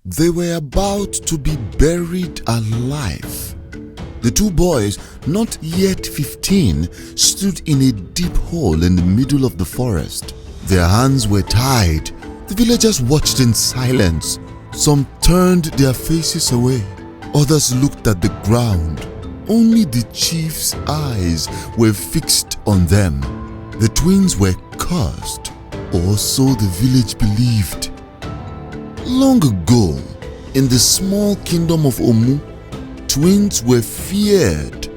They were about to be buried alive. The two boys, not yet 15, stood in a deep hole in the middle of the forest. Their hands were tied. The villagers watched in silence. Some turned their faces away. Others looked at the ground. Only the chief's eyes were fixed on them. The twins were cursed, or so the village believed. Long ago, in the small kingdom of Omu, twins were feared.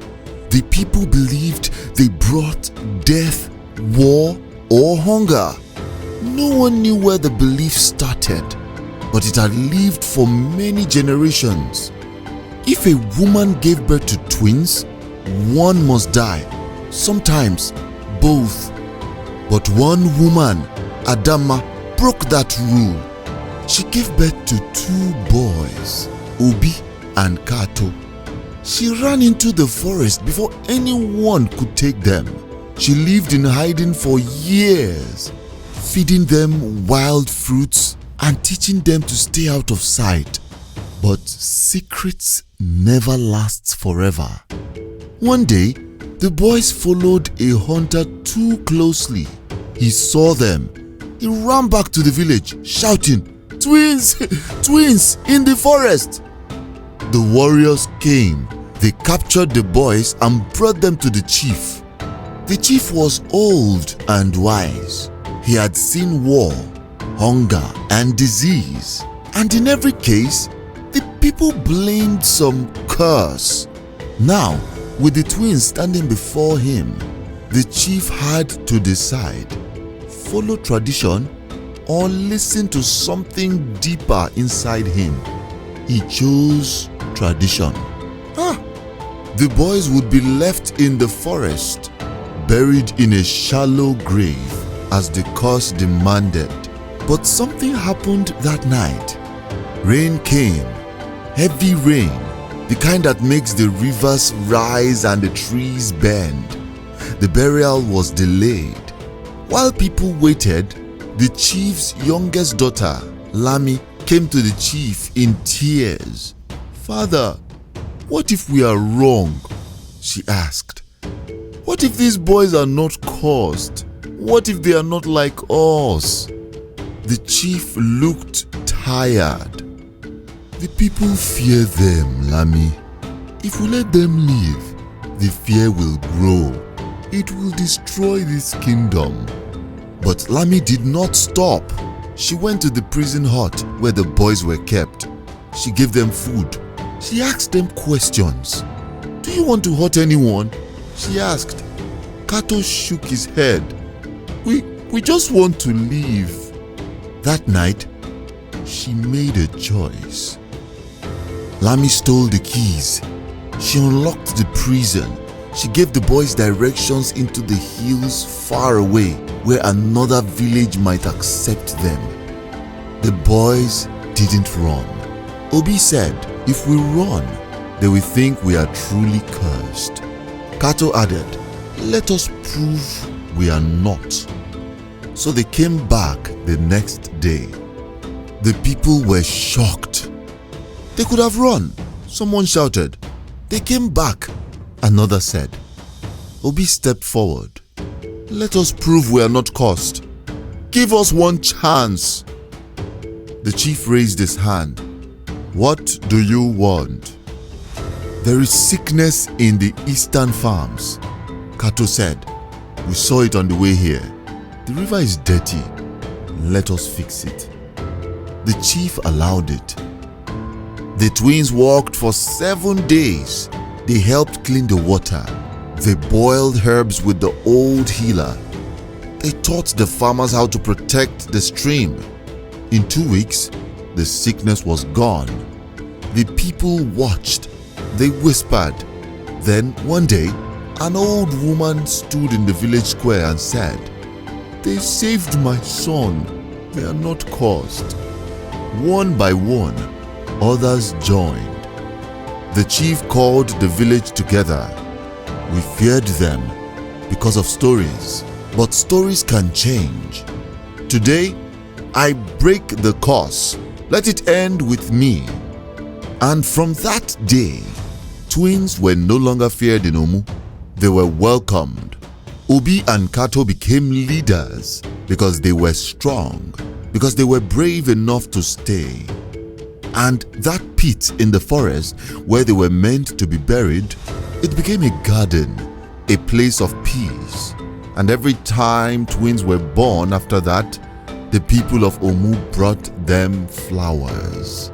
The people believed they brought death, war, or hunger. No one knew where the belief started, but it had lived for many generations. If a woman gave birth to twins, one must die, sometimes both. But one woman, Adama, broke that rule. She gave birth to two boys, Obi and Kato. She ran into the forest before anyone could take them. She lived in hiding for years, feeding them wild fruits and teaching them to stay out of sight. But secrets never last forever. One day, the boys followed a hunter too closely. He saw them. He ran back to the village, shouting, "Twins! Twins in the forest!" The warriors came. They captured the boys and brought them to the chief. The chief was old and wise. He had seen war, hunger, and disease. And in every case, the people blamed some curse. Now, with the twins standing before him, the chief had to decide: follow tradition or listen to something deeper inside him. He chose tradition. The boys would be left in the forest, buried in a shallow grave as the curse demanded. But something happened that night. Rain came, heavy rain, the kind that makes the rivers rise and the trees bend. The burial was delayed. While people waited, the chief's youngest daughter, Lami, came to the chief in tears. "Father, what if we are wrong?" she asked. "What if these boys are not cursed? What if they are not like us?" The chief looked tired. "The people fear them, Lami. If we let them live, the fear will grow. It will destroy this kingdom." But Lami did not stop. She went to the prison hut where the boys were kept. She gave them food. She asked them questions. "Do you want to hurt anyone?" she asked. Kato shook his head. We just want to leave." That night, she made a choice. Lami stole the keys. She unlocked the prison. She gave the boys directions into the hills far away where another village might accept them. The boys didn't run. Obi said, "If we run, they will think we are truly cursed." Kato added, "Let us prove we are not." So they came back the next day. The people were shocked. "They could have run," someone shouted. "They came back," another said. Obi stepped forward. "Let us prove we are not cursed. Give us one chance." The chief raised his hand. "What do you want?" "There is sickness in the eastern farms," Kato said. "We saw it on the way here. The river is dirty. Let us fix it." The chief allowed it. The twins walked for 7 days. They helped clean the water. They boiled herbs with the old healer. They taught the farmers how to protect the stream. In 2 weeks, the sickness was gone. The people watched. They whispered. Then one day, an old woman stood in the village square and said, "They saved my son. They are not cursed." One by one, others joined. The chief called the village together. "We feared them because of stories, but stories can change. Today, I break the curse. Let it end with me." And from that day, twins were no longer feared in Omu. They were welcomed. Obi and Kato became leaders because they were strong, because they were brave enough to stay. And that pit in the forest where they were meant to be buried, it became a garden, a place of peace. And every time twins were born after that, the people of Omu brought them flowers.